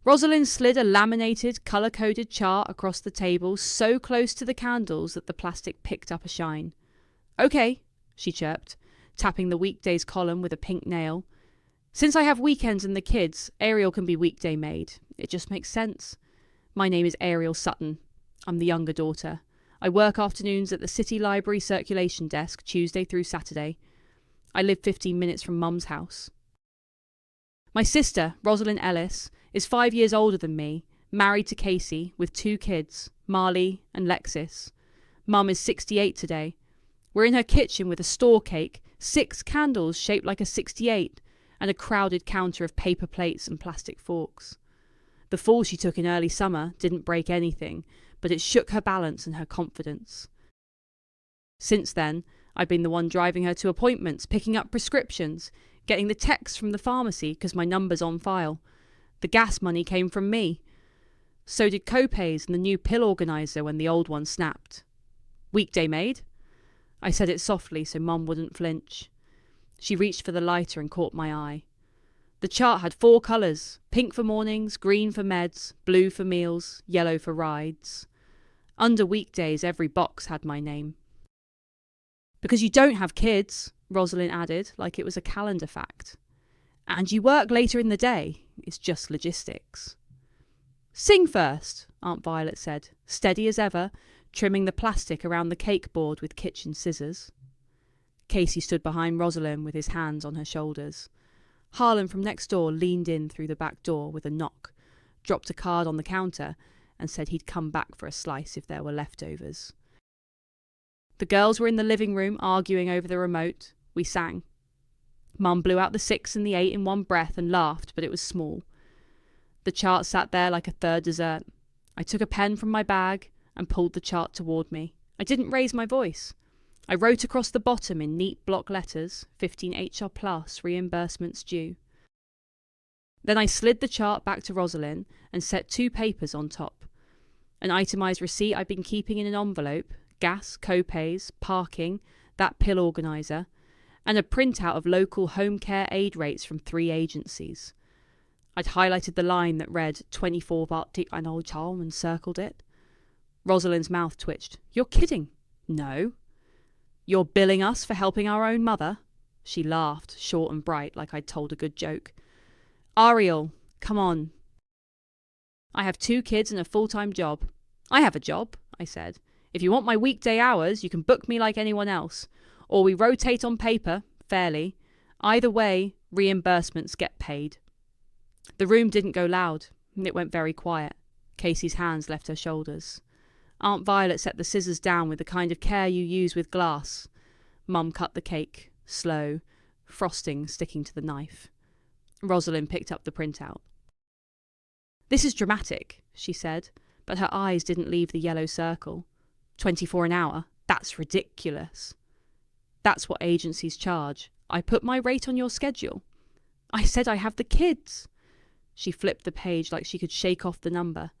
Rosalind slid a laminated, colour-coded chart across the table so close to the candles that the plastic picked up a shine. "Okay," she chirped, tapping the weekdays column with a pink nail. "Since I have weekends and the kids, Ariel can be weekday maid. It just makes sense. My name is Ariel Sutton. I'm the younger daughter. I work afternoons at the City Library circulation desk, Tuesday through Saturday. I live 15 minutes from Mum's house. My sister, Rosalind Ellis, is 5 years older than me, married to Casey, with 2 kids, Marley and Lexis. Mum is 68 today. We're in her kitchen with a store cake, 6 candles shaped like a 68, and a crowded counter of paper plates and plastic forks. The fall she took in early summer didn't break anything, but it shook her balance and her confidence. Since then, I've been the one driving her to appointments, picking up prescriptions, getting the texts from the pharmacy because my number's on file. The gas money came from me. So did co-pays and the new pill organiser when the old one snapped. "Weekday maid?" I said it softly so Mum wouldn't flinch. She reached for the lighter and caught my eye. The chart had 4 colours: pink for mornings, green for meds, blue for meals, yellow for rides. Under weekdays, every box had my name. "Because you don't have kids," Rosalind added, like it was a calendar fact. "And you work later in the day. It's just logistics." "Sing first," Aunt Violet said, steady as ever, trimming the plastic around the cake board with kitchen scissors. Casey stood behind Rosalind with his hands on her shoulders. Harlan from next door leaned in through the back door with a knock, dropped a card on the counter, and said he'd come back for a slice if there were leftovers. The girls were in the living room arguing over the remote. We sang. Mum blew out the 6 and the 8 in one breath and laughed, but it was small. The chart sat there like a third dessert. I took a pen from my bag and pulled the chart toward me. I didn't raise my voice. I wrote across the bottom in neat block letters, 15 HR plus, reimbursements due. Then I slid the chart back to Rosalind and set 2 papers on top. An itemized receipt I'd been keeping in an envelope, gas, co-pays, parking, that pill organiser, and a printout of local home care aide rates from 3 agencies. I'd highlighted the line that read 24 baht an old charm and circled it. Rosalind's mouth twitched. "You're kidding." "No." "You're billing us for helping our own mother?" She laughed, short and bright, like I'd told a good joke. "Ariel, come on." "I have 2 kids and a full-time job." "I have a job," I said. "If you want my weekday hours, you can book me like anyone else. Or we rotate on paper, fairly. Either way, reimbursements get paid." The room didn't go loud. It went very quiet. Casey's hands left her shoulders. Aunt Violet set the scissors down with the kind of care you use with glass. Mum cut the cake, slow, frosting sticking to the knife. Rosalind picked up the printout. "This is dramatic," she said, but her eyes didn't leave the yellow circle. 24 an hour? That's ridiculous. "That's what agencies charge. I put my rate on your schedule." "I said I have the kids." She flipped the page like she could shake off the number.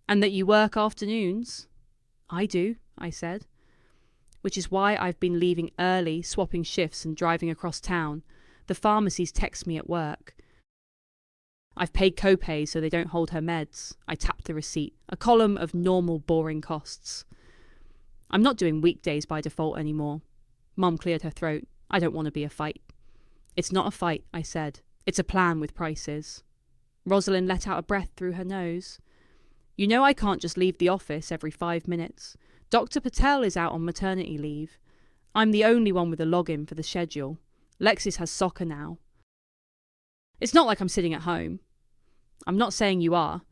"And that you work afternoons?" "I do," I said. "Which is why I've been leaving early, swapping shifts and driving across town. The pharmacies text me at work. I've paid co-pay so they don't hold her meds." I tapped the receipt, a column of normal boring costs. "I'm not doing weekdays by default anymore." Mum cleared her throat. "I don't want to be a fight." "It's not a fight," I said. "It's a plan with prices." Rosalind let out a breath through her nose. "You know I can't just leave the office every 5 minutes. Dr. Patel is out on maternity leave. I'm the only one with a login for the schedule. Lexis has soccer now. It's not like I'm sitting at home." "I'm not saying you are.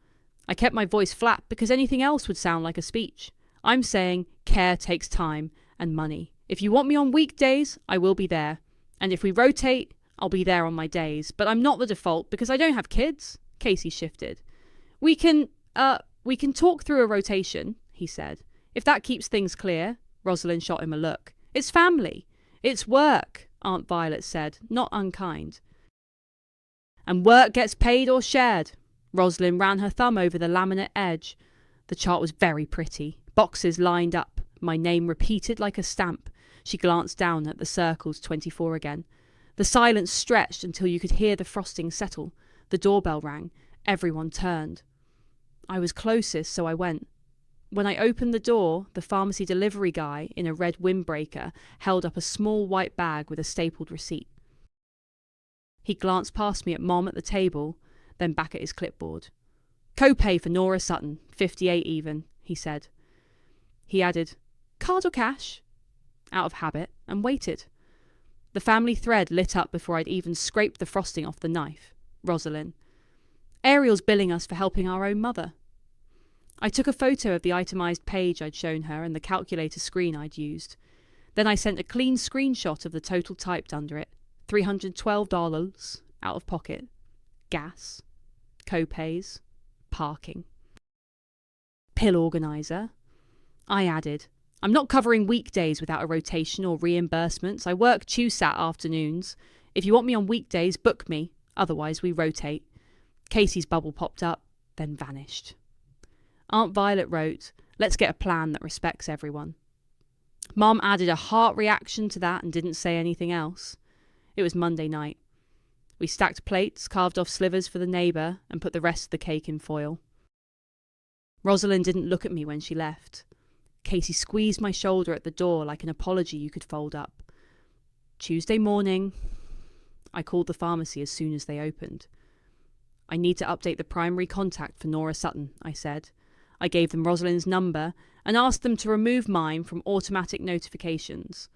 I kept my voice flat because anything else would sound like a speech. I'm saying care takes time and money. If you want me on weekdays, I will be there. And if we rotate, I'll be there on my days. But I'm not the default because I don't have kids." Casey shifted. We can talk through a rotation," he said. "If that keeps things clear." Rosalind shot him a look. "It's family. It's work," Aunt Violet said, not unkind. "And work gets paid or shared." Rosalind ran her thumb over the laminate edge. The chart was very pretty. Boxes lined up. My name repeated like a stamp. She glanced down at the circles 24 again. The silence stretched until you could hear the frosting settle. The doorbell rang. Everyone turned. I was closest, so I went. When I opened the door, the pharmacy delivery guy, in a red windbreaker, held up a small white bag with a stapled receipt. He glanced past me at Mom at the table, then back at his clipboard. "Copay for Nora Sutton, 58 even," he said. He added, "Card or cash?" out of habit, and waited. The family thread lit up before I'd even scraped the frosting off the knife. Rosalind. Ariel's billing us for helping our own mother. I took a photo of the itemized page I'd shown her and the calculator screen I'd used. Then I sent a clean screenshot of the total typed under it. $312 out of pocket. Gas. Copays. Parking. Pill organizer. I added, "I'm not covering weekdays without a rotation or reimbursements. I work TUSAT afternoons. If you want me on weekdays, book me. Otherwise, we rotate." Casey's bubble popped up, then vanished. Aunt Violet wrote, "Let's get a plan that respects everyone." Mom added a heart reaction to that and didn't say anything else. It was Monday night. We stacked plates, carved off slivers for the neighbour, and put the rest of the cake in foil. Rosalind didn't look at me when she left. Casey squeezed my shoulder at the door like an apology you could fold up. Tuesday morning. I called the pharmacy as soon as they opened. "I need to update the primary contact for Nora Sutton," I said. I gave them Rosalind's number and asked them to remove mine from automatic notifications.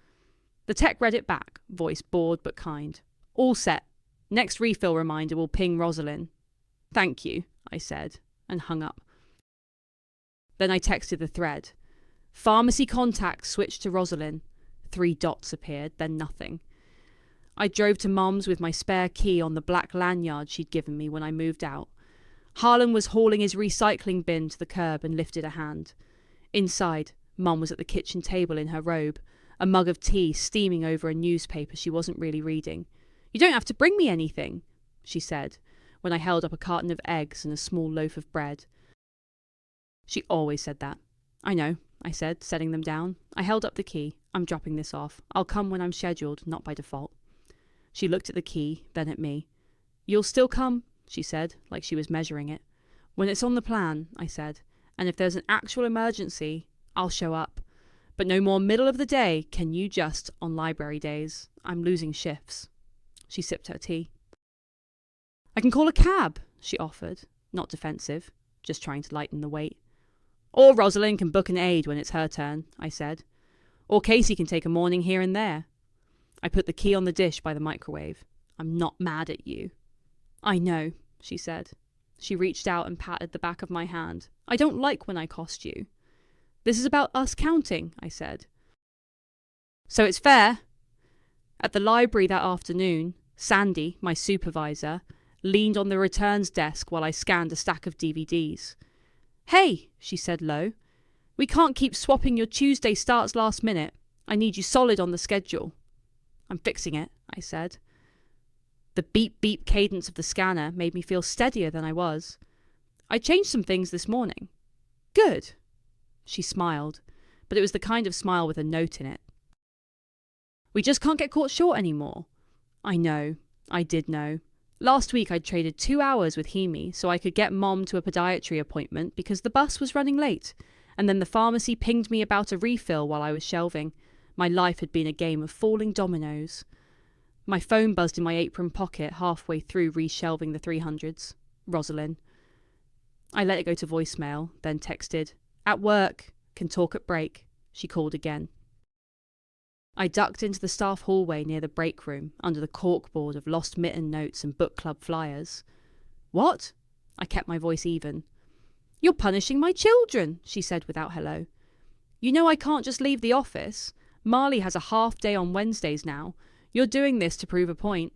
The tech read it back, voice bored but kind. "All set. Next refill reminder will ping Rosalind." "Thank you," I said, and hung up. Then I texted the thread. Pharmacy contact switched to Rosalind. 3 dots appeared, then nothing. I drove to Mom's with my spare key on the black lanyard she'd given me when I moved out. Harlan was hauling his recycling bin to the curb and lifted a hand. Inside, Mom was at the kitchen table in her robe, a mug of tea steaming over a newspaper she wasn't really reading. "You don't have to bring me anything," she said, when I held up a carton of eggs and a small loaf of bread. She always said that. "I know," I said, setting them down. I held up the key. "I'm dropping this off. I'll come when I'm scheduled, not by default." She looked at the key, then at me. "You'll still come?" she said, like she was measuring it. "When it's on the plan," I said, "and if there's an actual emergency, I'll show up. But no more middle of the day can you just on library days. I'm losing shifts." She sipped her tea. "I can call a cab," she offered, not defensive, just trying to lighten the weight. "Or Rosalind can book an aide when it's her turn," I said. "Or Casey can take a morning here and there." I put the key on the dish by the microwave. "I'm not mad at you." "I know," she said. She reached out and patted the back of my hand. "I don't like when I cost you." "This is about us counting," I said. "So it's fair." At the library that afternoon, Sandy, my supervisor, leaned on the returns desk while I scanned a stack of DVDs. "Hey," she said low, "we can't keep swapping your Tuesday starts last minute. I need you solid on the schedule." "I'm fixing it," I said. The beep-beep cadence of the scanner made me feel steadier than I was. "I changed some things this morning." "Good." She smiled, but it was the kind of smile with a note in it. "We just can't get caught short anymore." I know. I did know. Last week I'd traded 2 hours with Hemi so I could get Mom to a podiatry appointment because the bus was running late, and then the pharmacy pinged me about a refill while I was shelving. My life had been a game of falling dominoes. My phone buzzed in my apron pocket halfway through reshelving the 300s. Rosalind. I let it go to voicemail, then texted, "At work, can talk at break." She called again. I ducked into the staff hallway near the break room, under the corkboard of lost mitten notes and book club flyers. "What?" I kept my voice even. "You're punishing my children," she said without hello. "You know I can't just leave the office. Marley has a half day on Wednesdays now. You're doing this to prove a point."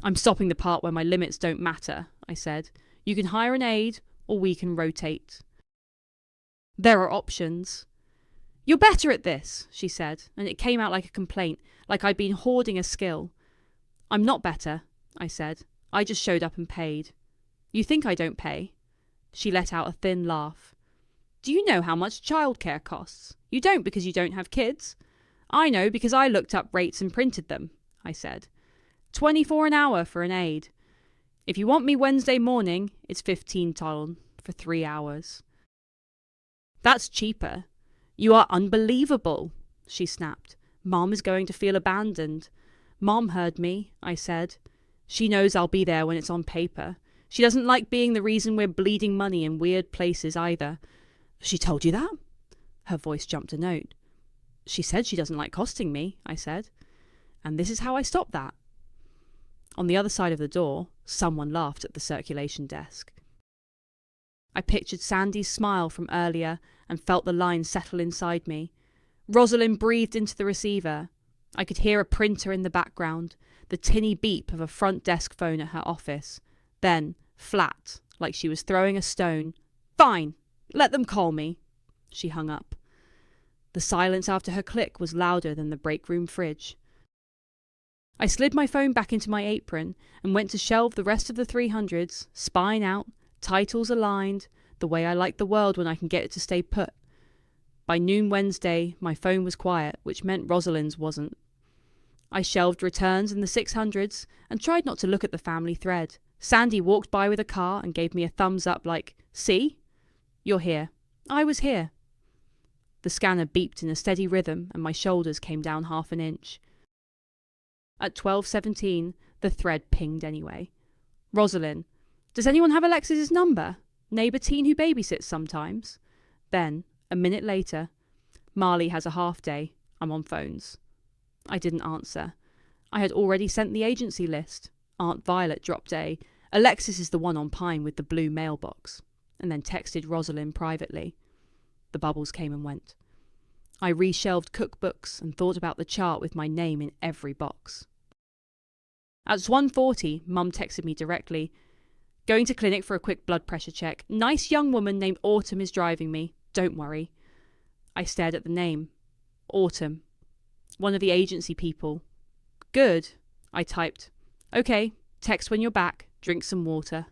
"I'm stopping the part where my limits don't matter," I said. "You can hire an aide, or we can rotate." "There are options." "You're better at this," she said, and it came out like a complaint, like I'd been hoarding a skill. "I'm not better," I said. "I just showed up and paid." "You think I don't pay?" She let out a thin laugh. "Do you know how much childcare costs? You don't because you don't have kids." "I know because I looked up rates and printed them," I said. 24 an hour for an aide. If you want me Wednesday morning, it's $15 for 3 hours. That's cheaper. You are unbelievable, she snapped. Mom is going to feel abandoned. Mom heard me, I said. She knows I'll be there when it's on paper. She doesn't like being the reason we're bleeding money in weird places either. She told you that? Her voice jumped a note. She said she doesn't like costing me, I said. And this is how I stopped that. On the other side of the door, someone laughed at the circulation desk. I pictured Sandy's smile from earlier and felt the line settle inside me. Rosalind breathed into the receiver. I could hear a printer in the background, the tinny beep of a front desk phone at her office. Then, flat, like she was throwing a stone, "Fine, let them call me." She hung up. The silence after her click was louder than the break room fridge. I slid my phone back into my apron and went to shelve the rest of the 300s, spine out, titles aligned, the way I like the world when I can get it to stay put. By noon Wednesday, my phone was quiet, which meant Rosalind's wasn't. I shelved returns in the 600s and tried not to look at the family thread. Sandy walked by with a car and gave me a thumbs up like, "See? You're here. I was here." The scanner beeped in a steady rhythm and my shoulders came down 1/2 inch. At 12:17, the thread pinged anyway. "Rosalind, does anyone have Alexis's number? Neighbour teen who babysits sometimes?" Then, a minute later, "Marley has a half day. I'm on phones." I didn't answer. I had already sent the agency list. Aunt Violet dropped a, "Alexis is the one on Pine with the blue mailbox," and then texted Rosalind privately. The bubbles came and went. I reshelved cookbooks and thought about the chart with my name in every box. At 1:40, Mum texted me directly, "Going to clinic for a quick blood pressure check. Nice young woman named Autumn is driving me. Don't worry." I stared at the name. Autumn. One of the agency people. "Good," I typed. "Okay, text when you're back. Drink some water."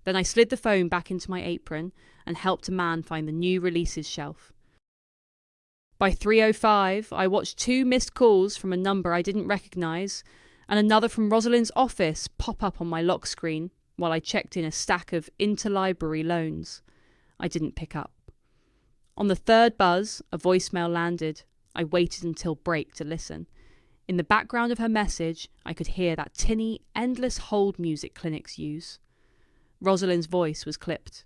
Then I slid the phone back into my apron and helped a man find the new releases shelf. By 3:05, I watched 2 missed calls from a number I didn't recognise and another from Rosalind's office pop up on my lock screen while I checked in a stack of interlibrary loans. I didn't pick up. On the 3rd buzz, a voicemail landed. I waited until break to listen. In the background of her message, I could hear that tinny, endless hold music clinics use. Rosalind's voice was clipped.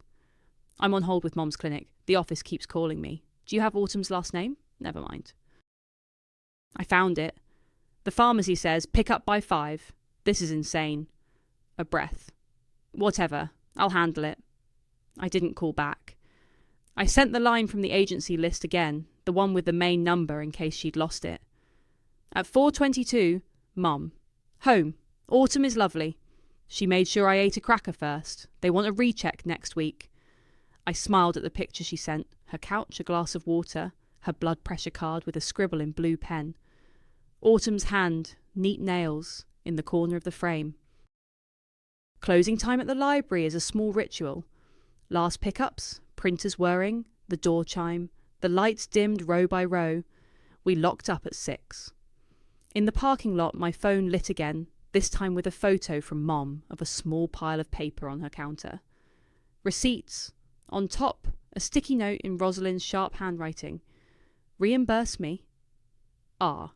"I'm on hold with Mom's clinic. The office keeps calling me. Do you have Autumn's last name? Never mind." I found it. "The pharmacy says pick up by 5. This is insane." A breath. "Whatever. I'll handle it." I didn't call back. I sent the line from the agency list again, the one with the main number in case she'd lost it. At 4:22, Mum. "Home. Autumn is lovely. She made sure I ate a cracker first. They want a recheck next week." I smiled at the picture she sent, her couch, a glass of water, her blood pressure card with a scribble in blue pen. Autumn's hand, neat nails, in the corner of the frame. Closing time at the library is a small ritual. Last pickups, printers whirring, the door chime, the lights dimmed row by row. We locked up at 6. In the parking lot, my phone lit again, this time with a photo from Mom of a small pile of paper on her counter. Receipts. On top, a sticky note in Rosalind's sharp handwriting. "Reimburse me." R.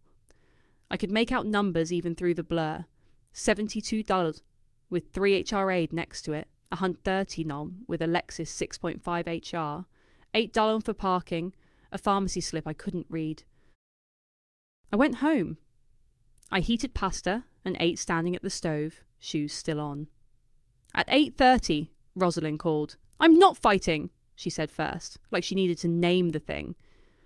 I could make out numbers even through the blur. $72 with 3 HR aide next to it, $130 with Alexis 6.5 HR, $8 for parking, a pharmacy slip I couldn't read. I went home. I heated pasta and ate standing at the stove, shoes still on. At 8:30, Rosalind called. "I'm not fighting," she said first, like she needed to name the thing.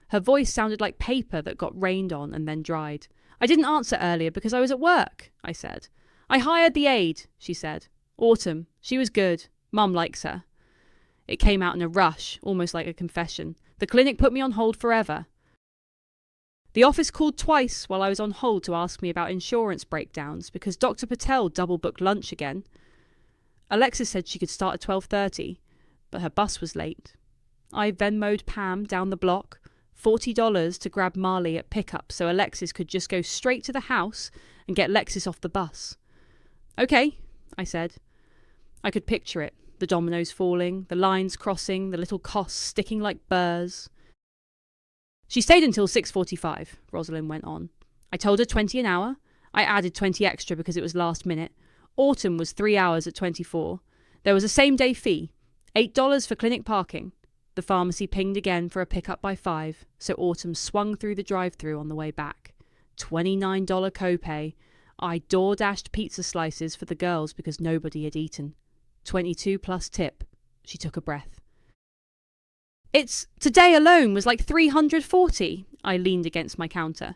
Her voice sounded like paper that got rained on and then dried. "I didn't answer earlier because I was at work," I said. "I hired the aide," she said. "Autumn. She was good. Mum likes her." It came out in a rush, almost like a confession. "The clinic put me on hold forever." The office called twice while I was on hold to ask me about insurance breakdowns because Dr. Patel double-booked lunch again. Alexis said she could start at 12:30, but her bus was late. I Venmo'd Pam down the block, $40 to grab Marley at pickup so Alexis could just go straight to the house and get Lexis off the bus. "Okay," I said. I could picture it, the dominoes falling, the lines crossing, the little costs sticking like burrs. She stayed until 6:45, Rosalind went on. I told her 20 an hour. I added 20 extra because it was last minute. Autumn was 3 hours at 24. There was a same-day fee, $8 for clinic parking. The pharmacy pinged again for a pickup by 5, so Autumn swung through the drive-thru on the way back. $29 copay. I door-dashed pizza slices for the girls because nobody had eaten. 22 plus tip. She took a breath. It's today alone was like 340. I leaned against my counter.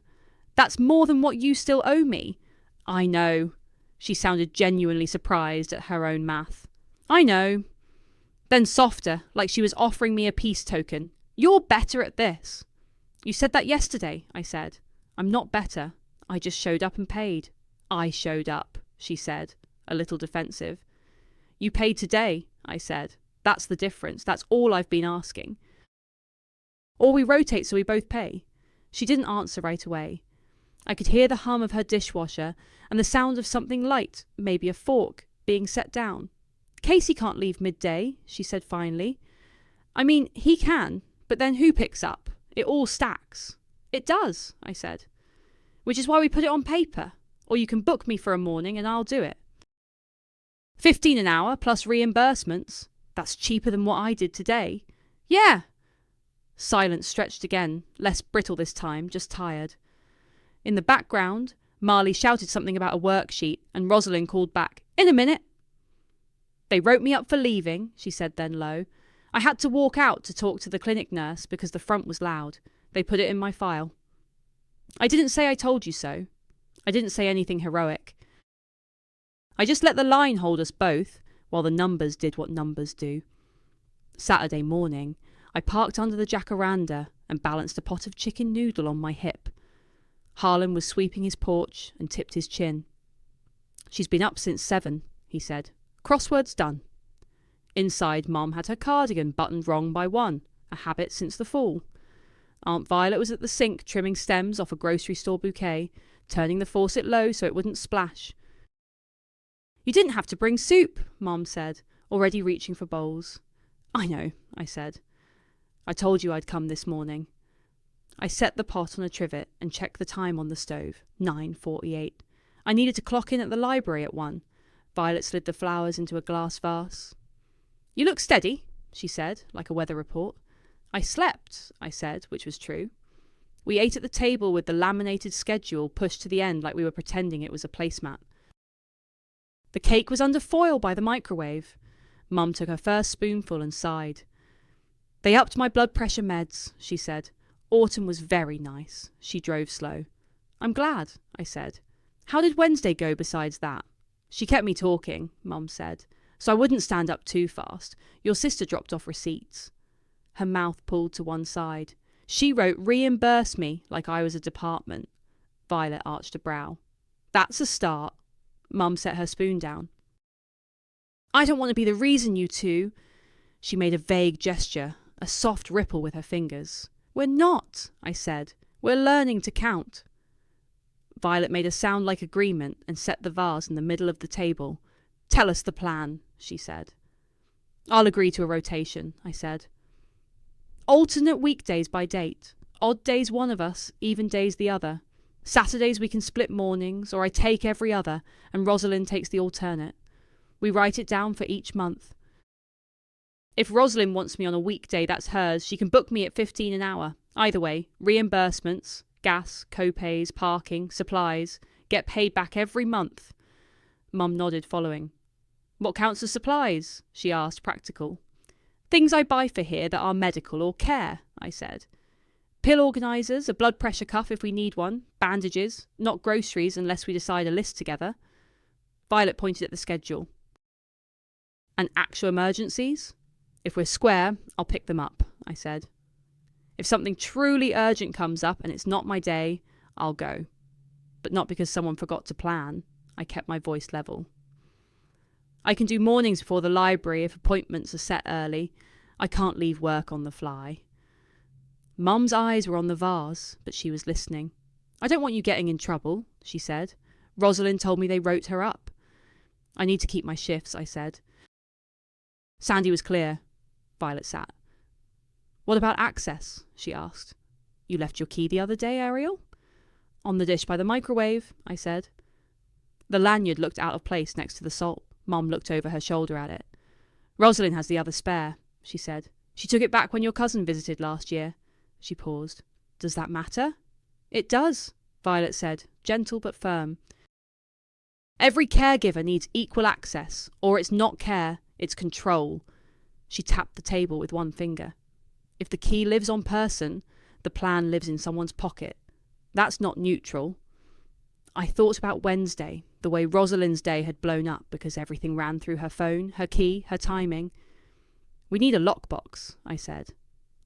That's more than what you still owe me. I know. She sounded genuinely surprised at her own math. I know. Then softer, like she was offering me a peace token. You're better at this. You said that yesterday, I said. I'm not better. I just showed up and paid. I showed up, she said, a little defensive. You paid today, I said. That's the difference. That's all I've been asking. Or we rotate so we both pay. She didn't answer right away. I could hear the hum of her dishwasher and the sound of something light, maybe a fork, being set down. Casey can't leave midday, she said finally. I mean, he can, but then who picks up? It all stacks. It does, I said. Which is why we put it on paper. Or you can book me for a morning and I'll do it. 15 an hour plus reimbursements. That's cheaper than what I did today. Yeah. Silence stretched again, less brittle this time, just tired. In the background, Marley shouted something about a worksheet, and Rosalind called back, In a minute. They wrote me up for leaving, she said then low. I had to walk out to talk to the clinic nurse because the front was loud. They put it in my file. I didn't say I told you so. I didn't say anything heroic. I just let the line hold us both, while the numbers did what numbers do. Saturday morning, I parked under the jacaranda and balanced a pot of chicken noodle on my hip. Harlan was sweeping his porch and tipped his chin. She's been up since 7, he said. Crosswords done. Inside, Mom had her cardigan buttoned wrong by 1, a habit since the fall. Aunt Violet was at the sink trimming stems off a grocery store bouquet, turning the faucet low so it wouldn't splash. You didn't have to bring soup, Mom said, already reaching for bowls. I know, I said. I told you I'd come this morning. I set the pot on a trivet and checked the time on the stove, 9:48. I needed to clock in at the library at 1. Violet slid the flowers into a glass vase. You look steady, she said, like a weather report. I slept, I said, which was true. We ate at the table with the laminated schedule pushed to the end like we were pretending it was a placemat. The cake was under foil by the microwave. Mum took her first spoonful and sighed. They upped my blood pressure meds, she said. Autumn was very nice. She drove slow. I'm glad, I said. How did Wednesday go besides that? She kept me talking, Mum said, so I wouldn't stand up too fast. Your sister dropped off receipts. Her mouth pulled to one side. She wrote reimburse me like I was a department. Violet arched a brow. That's a start. Mum set her spoon down. I don't want to be the reason you two... She made a vague gesture, a soft ripple with her fingers. We're not, I said. We're learning to count. Violet made a sound like agreement and set the vase in the middle of the table. Tell us the plan, she said. I'll agree to a rotation, I said. Alternate weekdays by date. Odd days one of us, even days the other. Saturdays we can split mornings, or I take every other, and Rosalind takes the alternate. We write it down for each month. If Rosalind wants me on a weekday, that's hers. She can book me at 15 an hour. Either way, reimbursements, gas, co-pays, parking, supplies, get paid back every month. Mum nodded, following. What counts as supplies? She asked, practical. Things I buy for here that are medical or care, I said. Pill organisers, a blood pressure cuff if we need one, bandages, not groceries unless we decide a list together. Violet pointed at the schedule. And actual emergencies? If we're square, I'll pick them up, I said. If something truly urgent comes up and it's not my day, I'll go. But not because someone forgot to plan. I kept my voice level. I can do mornings before the library if appointments are set early. I can't leave work on the fly. Mum's eyes were on the vase, but she was listening. I don't want you getting in trouble, she said. Rosalind told me they wrote her up. I need to keep my shifts, I said. Sandy was clear. Violet sat. What about access? She asked. You left your key the other day, Ariel? On the dish by the microwave, I said. The lanyard looked out of place next to the salt. Mum looked over her shoulder at it. Rosalind has the other spare, she said. She took it back when your cousin visited last year. She paused. Does that matter? It does, Violet said, gentle but firm. Every caregiver needs equal access, or it's not care, it's control. She tapped the table with one finger. If the key lives on person, the plan lives in someone's pocket. That's not neutral. I thought about Wednesday, the way Rosalind's day had blown up because everything ran through her phone, her key, her timing. We need a lockbox, I said.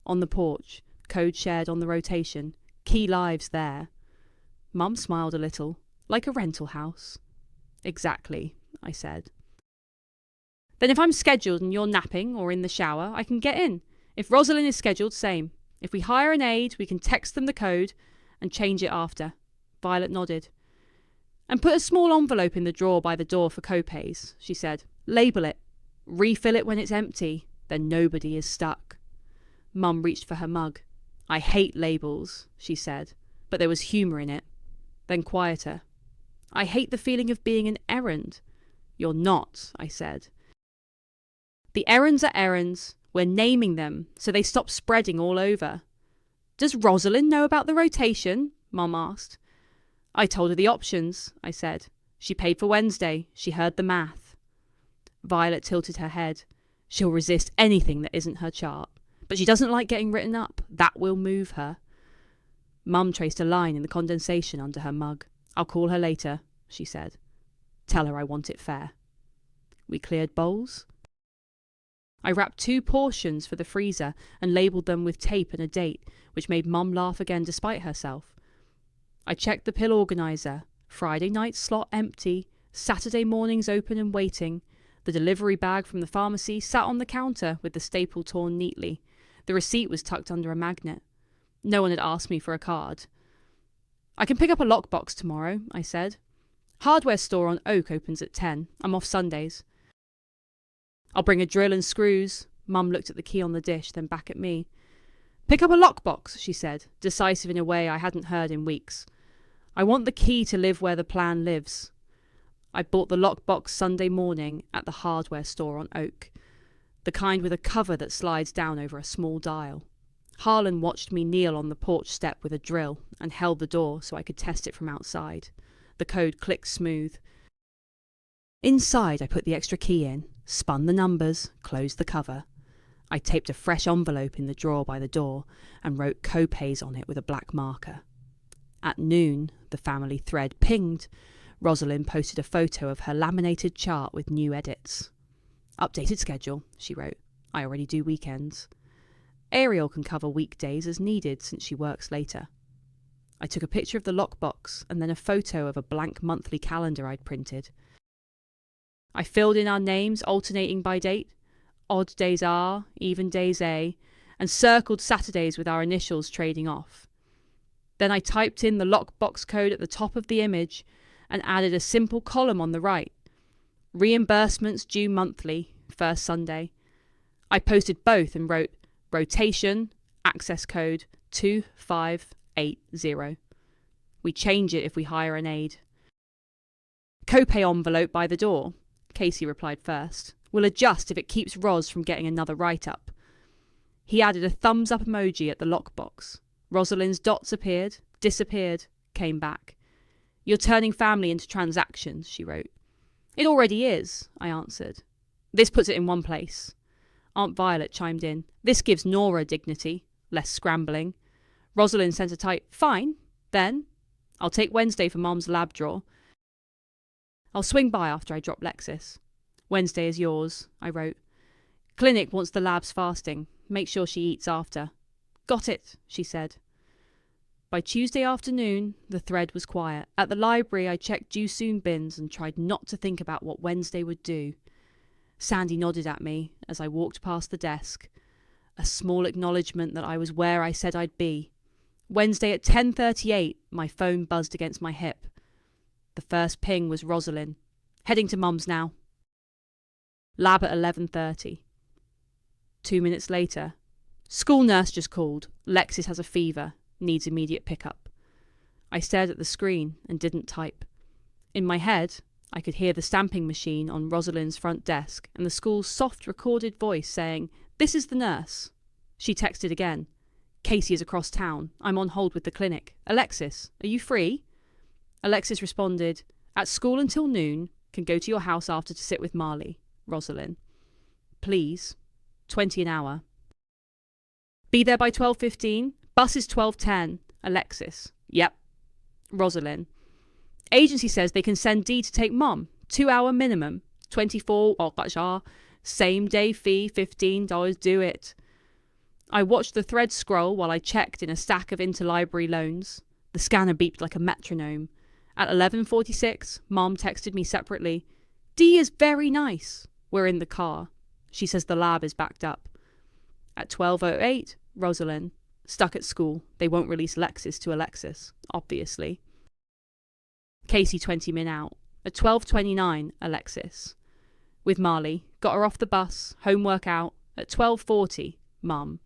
On the porch, code shared on the rotation, key lives there. Mum smiled a little, like a rental house. Exactly, I said. Then if I'm scheduled and you're napping or in the shower, I can get in. If Rosalind is scheduled, same. If we hire an aide, we can text them the code and change it after. Violet nodded. And put a small envelope in the drawer by the door for copays, she said. Label it. Refill it when it's empty. Then nobody is stuck. Mum reached for her mug. I hate labels, she said, but there was humour in it. Then quieter. I hate the feeling of being an errand. You're not, I said. The errands are errands. We're naming them, so they stop spreading all over. Does Rosalind know about the rotation? Mum asked. I told her the options, I said. She paid for Wednesday. She heard the math. Violet tilted her head. She'll resist anything that isn't her chart. But she doesn't like getting written up. That will move her. Mum traced a line in the condensation under her mug. I'll call her later, she said. Tell her I want it fair. We cleared bowls. I wrapped 2 portions for the freezer and labelled them with tape and a date, which made Mum laugh again despite herself. I checked the pill organiser. Friday night slot empty, Saturday mornings open and waiting. The delivery bag from the pharmacy sat on the counter with the staple torn neatly. The receipt was tucked under a magnet. No one had asked me for a card. I can pick up a lockbox tomorrow, I said. Hardware store on Oak opens at 10. I'm off Sundays. I'll bring a drill and screws. Mum looked at the key on the dish, then back at me. Pick up a lockbox, she said, decisive in a way I hadn't heard in weeks. I want the key to live where the plan lives. I bought the lockbox Sunday morning at the hardware store on Oak, the kind with a cover that slides down over a small dial. Harlan watched me kneel on the porch step with a drill and held the door so I could test it from outside. The code clicked smooth. Inside I put the extra key in, spun the numbers, closed the cover. I taped a fresh envelope in the drawer by the door and wrote copays on it with a black marker. At noon, the family thread pinged. Rosalind posted a photo of her laminated chart with new edits. Updated schedule, she wrote. I already do weekends. Ariel can cover weekdays as needed since she works later. I took a picture of the lockbox and then a photo of a blank monthly calendar I'd printed. I filled in our names alternating by date. Odd days R, even days A, and circled Saturdays with our initials trading off. Then I typed in the lockbox code at the top of the image and added a simple column on the right. Reimbursements due monthly, first Sunday. I posted both and wrote rotation, access code 2580. We change it if we hire an aide. Copay envelope by the door, Casey replied first. We'll adjust if it keeps Ros from getting another write-up. He added a thumbs-up emoji at the lockbox. Rosalind's dots appeared, disappeared, came back. You're turning family into transactions, she wrote. It already is, I answered. This puts it in one place. Aunt Violet chimed in. This gives Nora dignity, less scrambling. Rosalind sent a tight, fine, then. I'll take Wednesday for Mom's lab drawer. I'll swing by after I drop Lexis. Wednesday is yours, I wrote. Clinic wants the labs fasting. Make sure she eats after. Got it, she said. By Tuesday afternoon, the thread was quiet. At the library, I checked due soon bins and tried not to think about what Wednesday would do. Sandy nodded at me as I walked past the desk. A small acknowledgement that I was where I said I'd be. Wednesday at 10:38, my phone buzzed against my hip. The first ping was Rosalind. Heading to Mum's now. Lab at 11:30. 2 minutes later. School nurse just called. Lexis has a fever. Needs immediate pickup. I stared at the screen and didn't type. In my head, I could hear the stamping machine on Rosalind's front desk and the school's soft recorded voice saying, "This is the nurse." She texted again. "Casey is across town. I'm on hold with the clinic. Alexis, are you free?" Alexis responded, "At school until noon. Can go to your house after to sit with Marley. Rosalind. Please. 20 an hour. Be there by 12:15. Bus is 12:10. Alexis. Yep. Rosalind. Agency says they can send Dee to take Mom. 2 hour minimum. 24. Same day fee. $15. Do it. I watched the thread scroll while I checked in a stack of interlibrary loans. The scanner beeped like a metronome. At 11:46, Mom texted me separately. "Dee is very nice. We're in the car. She says the lab is backed up." At 12:08, Rosalind. Stuck at school. They won't release Lexis to Alexis, obviously. Casey 20 min out. At 12:29, Alexis. With Marley. Got her off the bus. Homework out. At 12:40, Mum.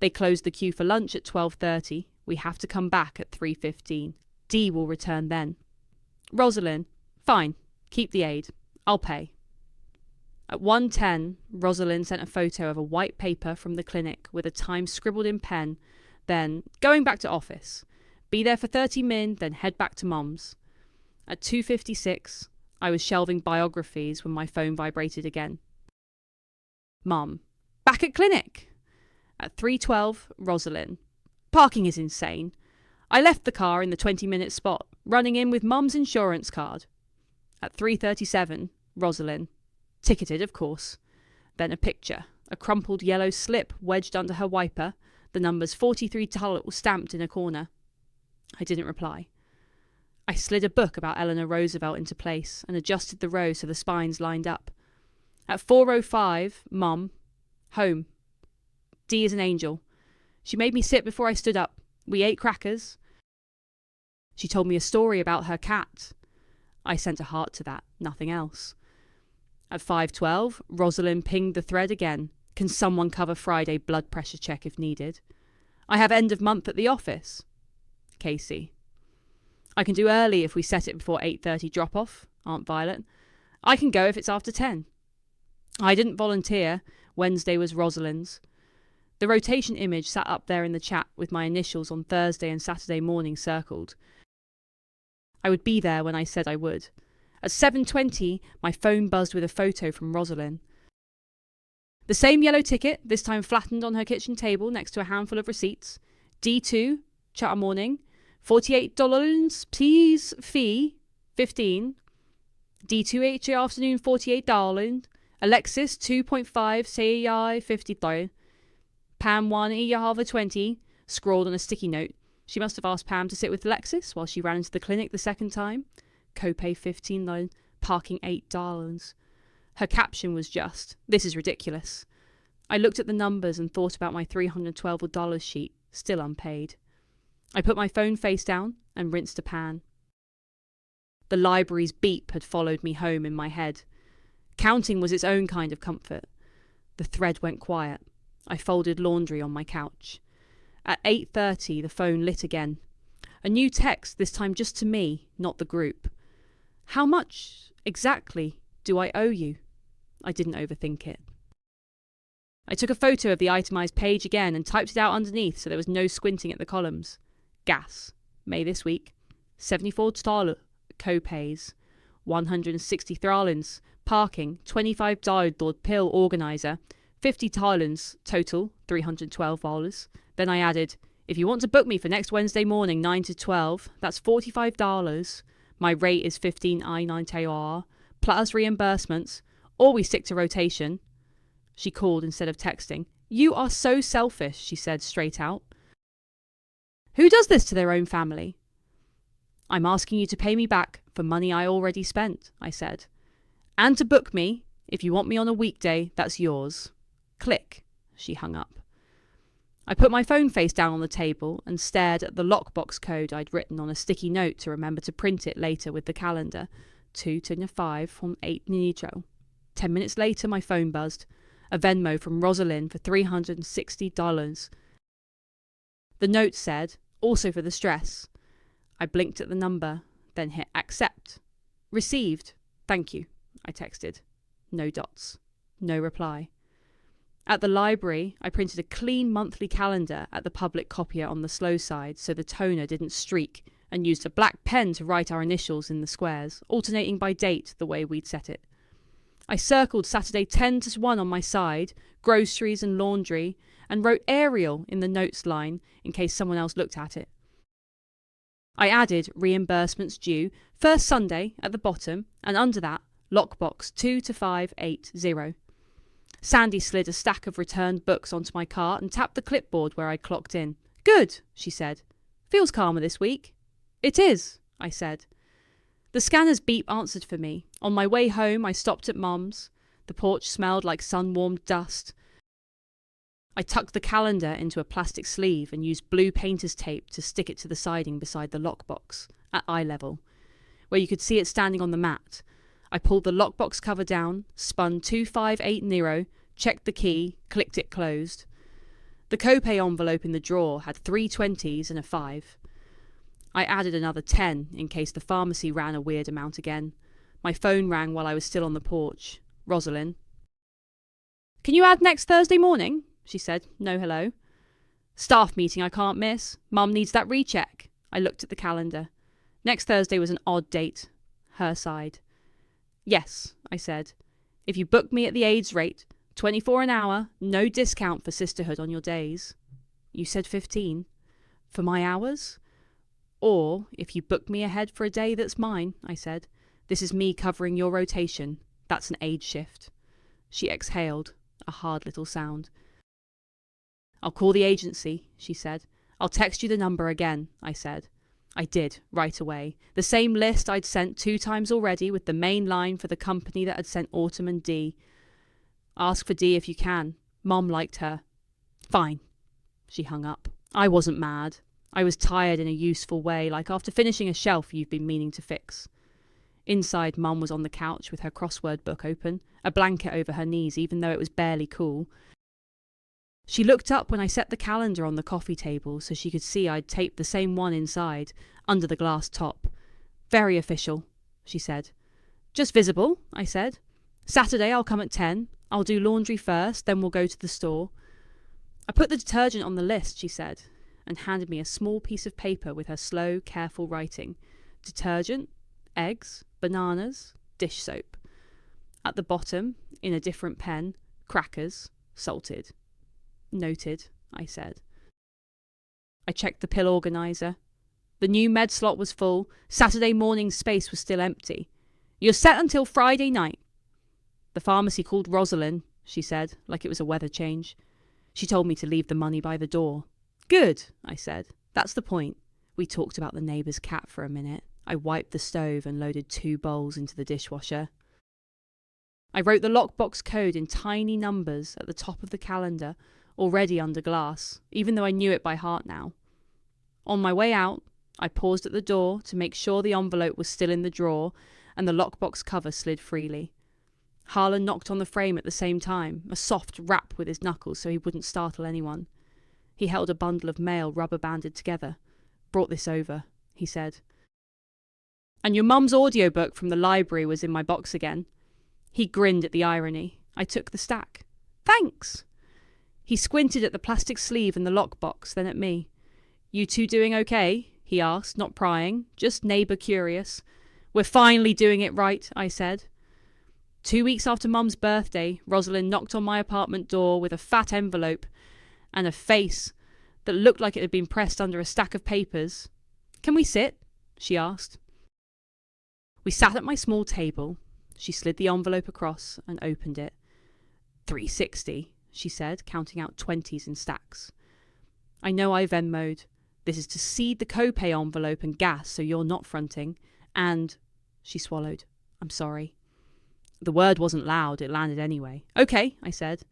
They closed the queue for lunch at 12:30. We have to come back at 3:15. Dee will return then. Rosalind. Fine. Keep the aide. I'll pay. At 1:10, Rosalind sent a photo of a white paper from the clinic with a time scribbled in pen, then going back to office. Be there for 30 min, then head back to Mom's. At 2:56, I was shelving biographies when my phone vibrated again. Mom. Back at clinic. At 3:12, Rosalind. Parking is insane. I left the car in the 20-minute spot, running in with Mum's insurance card. At 3:37, Rosalind. Ticketed, of course. Then a picture. A crumpled yellow slip wedged under her wiper, the numbers 43 stamped in a corner. I didn't reply. I slid a book about Eleanor Roosevelt into place and adjusted the rows so the spines lined up. At 4:05, Mum. Home. Dee is an angel. She made me sit before I stood up. We ate crackers. She told me a story about her cat. I sent a heart to that, nothing else. At 5:12, Rosalind pinged the thread again. Can someone cover Friday blood pressure check if needed? I have end of month at the office. Casey. I can do early if we set it before 8:30 drop-off, Aunt Violet. I can go if it's after 10. I didn't volunteer. Wednesday was Rosalind's. The rotation image sat up there in the chat with my initials on Thursday and Saturday morning circled. I would be there when I said I would. At 7:20, my phone buzzed with a photo from Rosalind. The same yellow ticket, this time flattened on her kitchen table next to a handful of receipts. D2, charter morning, $48 please, fee, 15. D2 afternoon, $48. Alexis, 2.5, say 50. Pam 1, half 20, scrawled on a sticky note. She must have asked Pam to sit with Alexis while she ran into the clinic the second time. Copay $15, parking $8. Her caption was just, "This is ridiculous." I looked at the numbers and thought about my $312 sheet, still unpaid. I put my phone face down and rinsed a pan. The library's beep had followed me home in my head. Counting was its own kind of comfort. The thread went quiet. I folded laundry on my couch. At 8:30, the phone lit again. A new text, this time just to me, not the group. How much, exactly, do I owe you? I didn't overthink it. I took a photo of the itemized page again and typed it out underneath so there was no squinting at the columns. Gas, May this week, $74 co-pays, 160 thralins, parking, $25 pill organizer, 50 thalens, total, $312. Then I added, if you want to book me for next Wednesday morning, 9 to 12, that's $45. My rate is 15 I9 TR, plus reimbursements, or we stick to rotation. She called instead of texting. You are so selfish, she said straight out. Who does this to their own family? I'm asking you to pay me back for money I already spent, I said. And to book me, if you want me on a weekday, that's yours. Click. She hung up. I put my phone face down on the table and stared at the lockbox code I'd written on a sticky note to remember to print it later with the calendar. 2:25 from 8 Nitro. 10 minutes later, my phone buzzed. A Venmo from Rosalind for $360. The note said, also for the stress. I blinked at the number, then hit accept. Received. Thank you, I texted. No dots. No reply. At the library, I printed a clean monthly calendar at the public copier on the slow side so the toner didn't streak, and used a black pen to write our initials in the squares, alternating by date the way we'd set it. I circled Saturday 10 to 1 on my side, groceries and laundry, and wrote Ariel in the notes line in case someone else looked at it. I added reimbursements due first Sunday at the bottom, and under that, lockbox 22580. Sandy slid a stack of returned books onto my cart and tapped the clipboard where I clocked in. Good, she said. Feels calmer this week. It is, I said. The scanner's beep answered for me. On my way home, I stopped at Mum's. The porch smelled like sun-warmed dust. I tucked the calendar into a plastic sleeve and used blue painter's tape to stick it to the siding beside the lockbox, at eye level, where you could see it standing on the mat. I pulled the lockbox cover down, spun 2580, checked the key, clicked it closed. The copay envelope in the drawer had 3 20s and a 5. I added another 10 in case the pharmacy ran a weird amount again. My phone rang while I was still on the porch. Rosalind. Can you add next Thursday morning? She said. No hello. Staff meeting I can't miss. Mum needs that recheck. I looked at the calendar. Next Thursday was an odd date. Her side. Yes, I said. If you book me at the aide's rate, 24 an hour, no discount for sisterhood on your days. You said 15. For my hours? Or if you book me ahead for a day that's mine, I said. This is me covering your rotation. That's an aide shift. She exhaled, a hard little sound. I'll call the agency, she said. I'll text you the number again, I said. I did, right away. The same list I'd sent 2 times already with the main line for the company that had sent Autumn and Dee. Ask for Dee if you can. Mom liked her. Fine. She hung up. I wasn't mad. I was tired in a useful way, like after finishing a shelf you've been meaning to fix. Inside, Mum was on the couch with her crossword book open, a blanket over her knees even though it was barely cool. She looked up when I set the calendar on the coffee table so she could see I'd taped the same one inside, under the glass top. Very official, she said. Just visible, I said. Saturday I'll come at 10. I'll do laundry first, then we'll go to the store. I put the detergent on the list, she said, and handed me a small piece of paper with her slow, careful writing. Detergent, eggs, bananas, dish soap. At the bottom, in a different pen, crackers, salted. Noted, I said. I checked the pill organiser. The new med slot was full. Saturday morning's space was still empty. You're set until Friday night. The pharmacy called Rosalind, she said, like it was a weather change. She told me to leave the money by the door. Good, I said. That's the point. We talked about the neighbour's cat for a minute. I wiped the stove and loaded 2 bowls into the dishwasher. I wrote the lockbox code in tiny numbers at the top of the calendar, already under glass, even though I knew it by heart now. On my way out, I paused at the door to make sure the envelope was still in the drawer and the lockbox cover slid freely. Harlan knocked on the frame at the same time, a soft rap with his knuckles so he wouldn't startle anyone. He held a bundle of mail rubber-banded together. Brought this over, he said. And your mum's audiobook from the library was in my box again. He grinned at the irony. I took the stack. Thanks. He squinted at the plastic sleeve and the lockbox, then at me. You two doing okay? He asked, not prying, just neighbour curious. We're finally doing it right, I said. 2 weeks after Mum's birthday, Rosalind knocked on my apartment door with a fat envelope and a face that looked like it had been pressed under a stack of papers. Can we sit? She asked. We sat at my small table. She slid the envelope across and opened it. 360, she said, counting out 20s in stacks. I know I Venmo'd. This is to seed the copay envelope and gas so you're not fronting. And, she swallowed, I'm sorry. The word wasn't loud, it landed anyway. Okay, I said.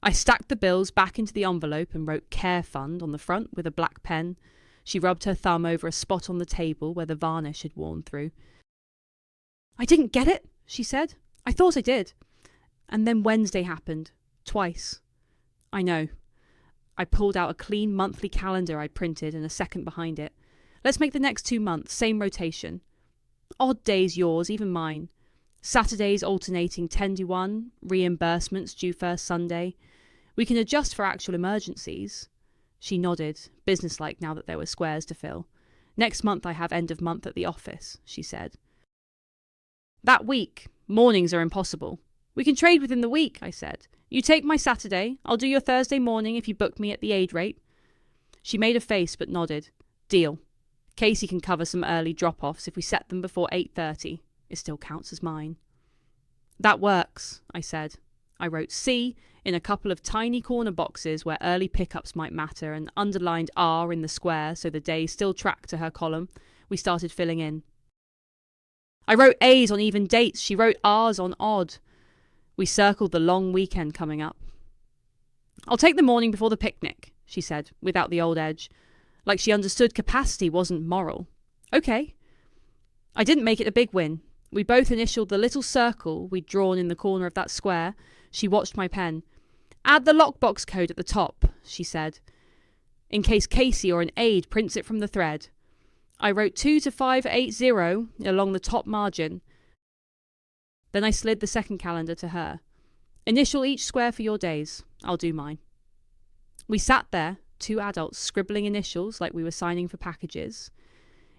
I stacked the bills back into the envelope and wrote Care Fund on the front with a black pen. She rubbed her thumb over a spot on the table where the varnish had worn through. I didn't get it, she said. I thought I did. And then Wednesday happened. Twice. I know. I pulled out a clean monthly calendar I'd printed and a second behind it. Let's make the next 2 months, same rotation. Odd days yours, even mine. Saturdays alternating 10 to 1, reimbursements due first Sunday. We can adjust for actual emergencies. She nodded, businesslike now that there were squares to fill. Next month I have end of month at the office, she said. That week, mornings are impossible. We can trade within the week, I said. You take my Saturday, I'll do your Thursday morning if you book me at the aide rate. She made a face but nodded. Deal. Casey can cover some early drop-offs if we set them before 8:30. It still counts as mine. That works, I said. I wrote C in a couple of tiny corner boxes where early pickups might matter and underlined R in the square so the day still tracked to her column. We started filling in. I wrote A's on even dates. She wrote R's on odd. We circled the long weekend coming up. I'll take the morning before the picnic, she said, without the old edge, like she understood capacity wasn't moral. Okay. I didn't make it a big win. We both initialed the little circle we'd drawn in the corner of that square. She watched my pen. Add the lockbox code at the top, she said, in case Casey or an aide prints it from the thread. I wrote 2 to 580 along the top margin. Then I slid the second calendar to her. Initial each square for your days. I'll do mine. We sat there, 2 adults scribbling initials like we were signing for packages.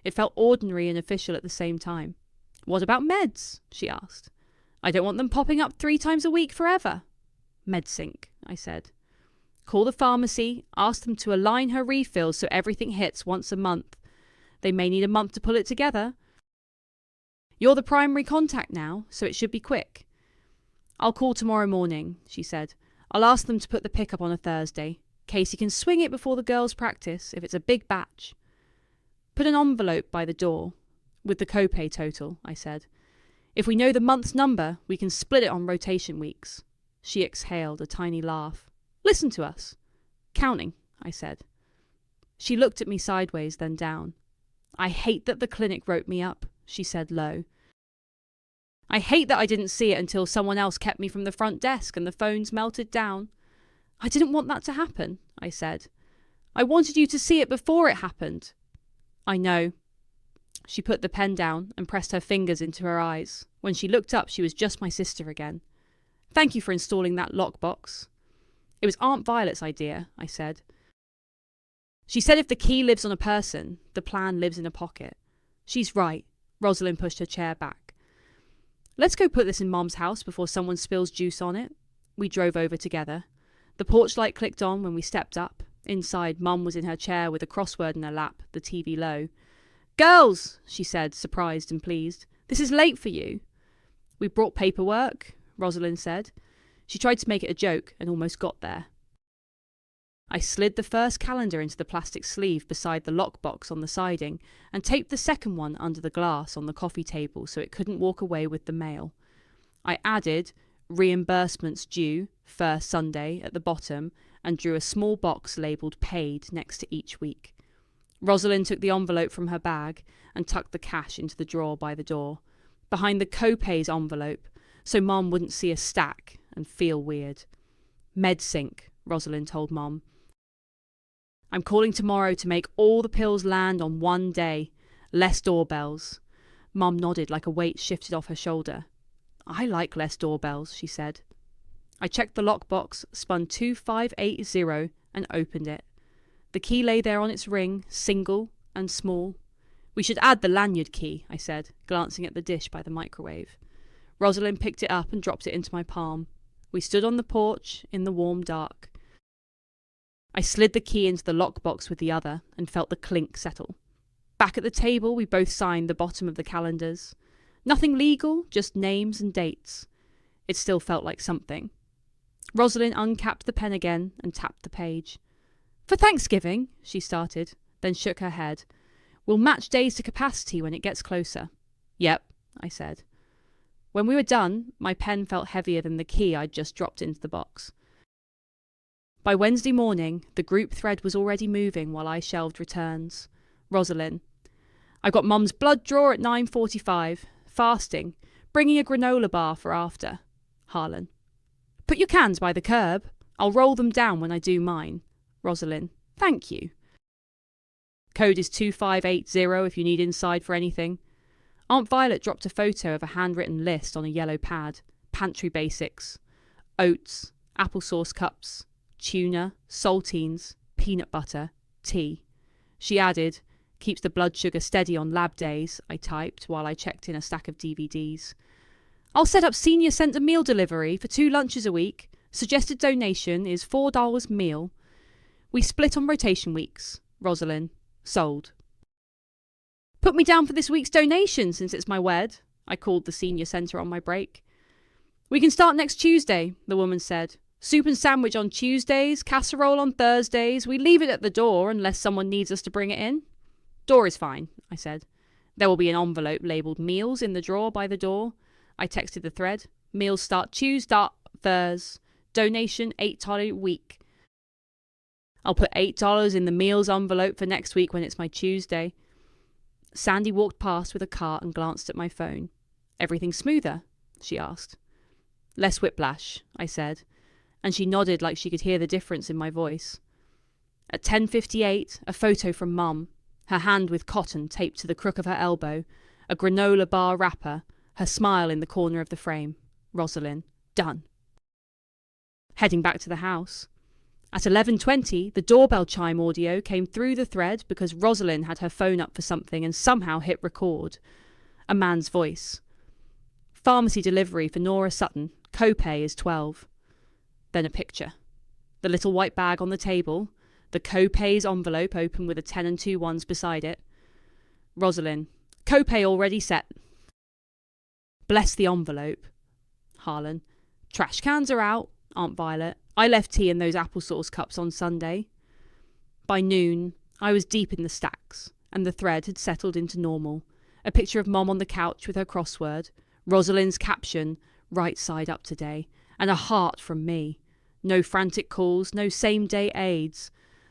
It felt ordinary and official at the same time. What about meds? She asked. I don't want them popping up 3 times a week forever. MedSync, I said. Call the pharmacy, ask them to align her refills so everything hits once a month. They may need a month to pull it together. You're the primary contact now, so it should be quick. I'll call tomorrow morning, she said. I'll ask them to put the pickup on a Thursday. Casey can swing it before the girls' practice if it's a big batch. Put an envelope by the door, with the copay total, I said. If we know the month's number, we can split it on rotation weeks. She exhaled a tiny laugh. Listen to us. Counting, I said. She looked at me sideways, then down. I hate that the clinic wrote me up, she said low. I hate that I didn't see it until someone else kept me from the front desk and the phones melted down. I didn't want that to happen, I said. I wanted you to see it before it happened. I know. She put the pen down and pressed her fingers into her eyes. When she looked up, she was just my sister again. Thank you for installing that lockbox. It was Aunt Violet's idea, I said. She said if the key lives on a person, the plan lives in a pocket. She's right. Rosalind pushed her chair back. Let's go put this in Mom's house before someone spills juice on it. We drove over together. The porch light clicked on when we stepped up. Inside, Mum was in her chair with a crossword in her lap, the TV low. Girls, she said, surprised and pleased. This is late for you. We brought paperwork, Rosalind said. She tried to make it a joke and almost got there. I slid the first calendar into the plastic sleeve beside the lockbox on the siding and taped the second one under the glass on the coffee table so it couldn't walk away with the mail. I added reimbursements due, first Sunday, at the bottom and drew a small box labelled paid next to each week. Rosalind took the envelope from her bag and tucked the cash into the drawer by the door, behind the copays envelope, so Mom wouldn't see a stack and feel weird. MedSync, Rosalind told Mom. I'm calling tomorrow to make all the pills land on one day. Less doorbells. Mum nodded like a weight shifted off her shoulder. I like less doorbells, she said. I checked the lockbox, spun 2580 and opened it. The key lay there on its ring, single and small. We should add the lanyard key, I said, glancing at the dish by the microwave. Rosalind picked it up and dropped it into my palm. We stood on the porch in the warm dark. I slid the key into the lockbox with the other and felt the clink settle. Back at the table, we both signed the bottom of the calendars. Nothing legal, just names and dates. It still felt like something. Rosalind uncapped the pen again and tapped the page. For Thanksgiving, she started, then shook her head. We'll match days to capacity when it gets closer. Yep, I said. When we were done, my pen felt heavier than the key I'd just dropped into the box. By Wednesday morning, the group thread was already moving while I shelved returns. Rosalind. I got Mum's blood draw at 9:45. Fasting. Bringing a granola bar for after. Harlan. Put your cans by the curb. I'll roll them down when I do mine. Rosalind, thank you. Code is 2580 if you need inside for anything. Aunt Violet dropped a photo of a handwritten list on a yellow pad. Pantry basics. Oats, applesauce cups, tuna, saltines, peanut butter, tea. She added, keeps the blood sugar steady on lab days, I typed while I checked in a stack of DVDs. I'll set up senior centre meal delivery for 2 lunches a week. Suggested donation is $4 meal. We split on rotation weeks. Rosalind, sold. Put me down for this week's donation since it's my wed, I called the senior centre on my break. We can start next Tuesday, the woman said. Soup and sandwich on Tuesdays, casserole on Thursdays. We leave it at the door unless someone needs us to bring it in. Door is fine, I said. There will be an envelope labelled meals in the drawer by the door. I texted the thread. Meals start Tuesday, Thursday. Donation $8 a week. I'll put $8 in the meals envelope for next week when it's my Tuesday. Sandy walked past with a cart and glanced at my phone. Everything smoother? She asked. Less whiplash, I said, and she nodded like she could hear the difference in my voice. At 10:58, a photo from Mum, her hand with cotton taped to the crook of her elbow, a granola bar wrapper, her smile in the corner of the frame. Rosalind, done. Heading back to the house. At 11:20, the doorbell chime audio came through the thread because Rosalind had her phone up for something and somehow hit record. A man's voice. Pharmacy delivery for Nora Sutton. Copay is $12. Then a picture. The little white bag on the table. The Copay's envelope open with a 10 and 2 ones beside it. Rosalind. Copay already set. Bless the envelope. Harlan. Trash cans are out. Aunt Violet. I left tea in those applesauce cups on Sunday. By noon, I was deep in the stacks, and the thread had settled into normal. A picture of Mom on the couch with her crossword, Rosalind's caption, right side up today, and a heart from me. No frantic calls, no same-day aides.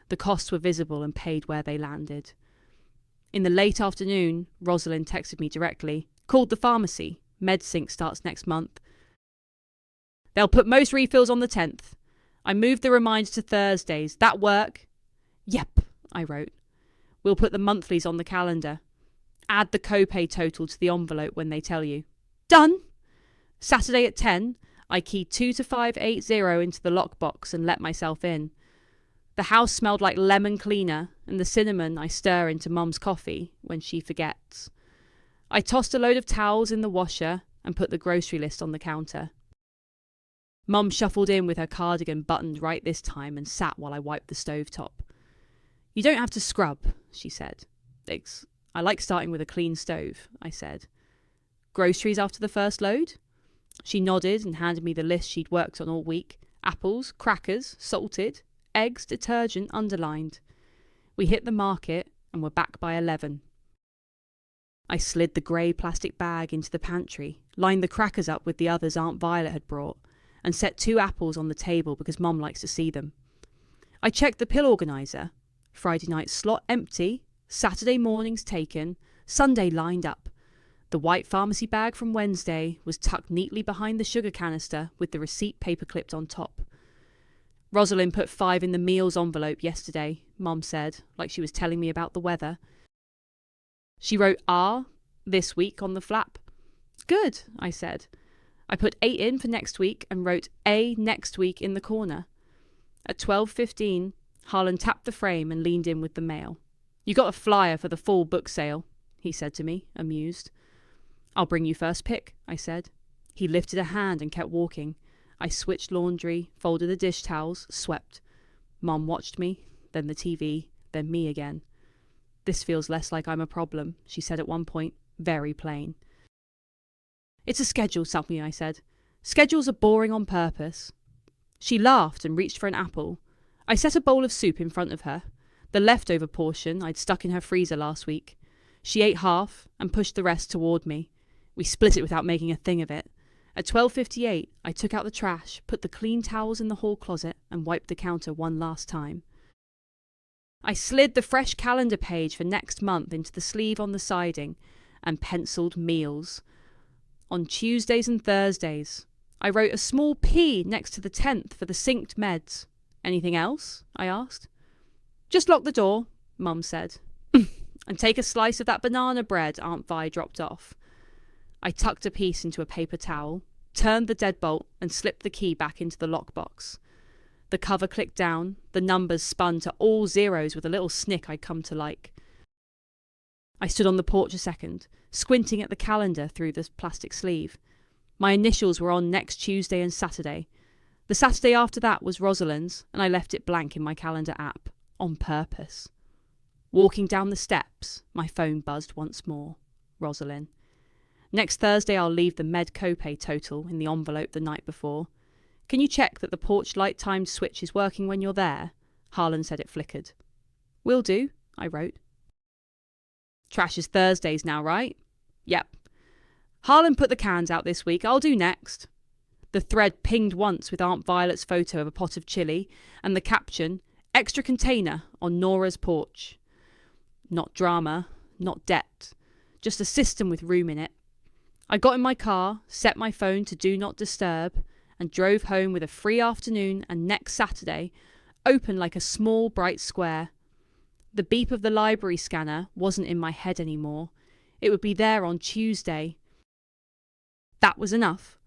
The costs were visible and paid where they landed. In the late afternoon, Rosalind texted me directly. Called the pharmacy. MedSync starts next month. They'll put most refills on the 10th. I moved the reminder to Thursdays. That work? Yep, I wrote. We'll put the monthlies on the calendar. Add the copay total to the envelope when they tell you. Done! Saturday at 10, I keyed 22580 into the lockbox and let myself in. The house smelled like lemon cleaner and the cinnamon I stir into Mum's coffee when she forgets. I tossed a load of towels in the washer and put the grocery list on the counter. Mum shuffled in with her cardigan buttoned right this time and sat while I wiped the stovetop. You don't have to scrub, she said. I like starting with a clean stove, I said. Groceries after the first load? She nodded and handed me the list she'd worked on all week. Apples, crackers, salted, eggs, detergent, underlined. We hit the market and were back by 11. I slid the grey plastic bag into the pantry, lined the crackers up with the others Aunt Violet had brought, and set 2 apples on the table because Mum likes to see them. I checked the pill organiser. Friday night slot empty, Saturday mornings taken, Sunday lined up. The white pharmacy bag from Wednesday was tucked neatly behind the sugar canister with the receipt paper clipped on top. Rosalind put 5 in the meals envelope yesterday, Mum said, like she was telling me about the weather. She wrote R this week on the flap. Good, I said. I put 8 in for next week and wrote A next week in the corner. At 12:15, Harlan tapped the frame and leaned in with the mail. You got a flyer for the fall book sale, he said to me, amused. I'll bring you first pick, I said. He lifted a hand and kept walking. I switched laundry, folded the dish towels, swept. Mum watched me, then the TV, then me again. This feels less like I'm a problem, she said at one point, very plain. It's a schedule, something I said. Schedules are boring on purpose. She laughed and reached for an apple. I set a bowl of soup in front of her. The leftover portion I'd stuck in her freezer last week. She ate half and pushed the rest toward me. We split it without making a thing of it. At 12:58, I took out the trash, put the clean towels in the hall closet, and wiped the counter one last time. I slid the fresh calendar page for next month into the sleeve on the siding and penciled meals. On Tuesdays and Thursdays. I wrote a small P next to the 10th for the synced meds. Anything else? I asked. Just lock the door, Mum said. And take a slice of that banana bread Aunt Vi dropped off. I tucked a piece into a paper towel, turned the deadbolt, and slipped the key back into the lockbox. The cover clicked down, the numbers spun to all zeros with a little snick I'd come to like. I stood on the porch a second, squinting at the calendar through the plastic sleeve. My initials were on next Tuesday and Saturday. The Saturday after that was Rosalind's, and I left it blank in my calendar app, on purpose. Walking down the steps, my phone buzzed once more. Rosalind. Next Thursday I'll leave the med copay total in the envelope the night before. Can you check that the porch light timed switch is working when you're there? Harlan said it flickered. Will do, I wrote. Trash is Thursdays now, right? Yep. Harlan put the cans out this week, I'll do next. The thread pinged once with Aunt Violet's photo of a pot of chili and the caption, extra container on Nora's porch. Not drama, not debt, just a system with room in it. I got in my car, set my phone to do not disturb, and drove home with a free afternoon and next Saturday, open like a small bright square. The beep of the library scanner wasn't in my head anymore. It would be there on Tuesday. That was enough.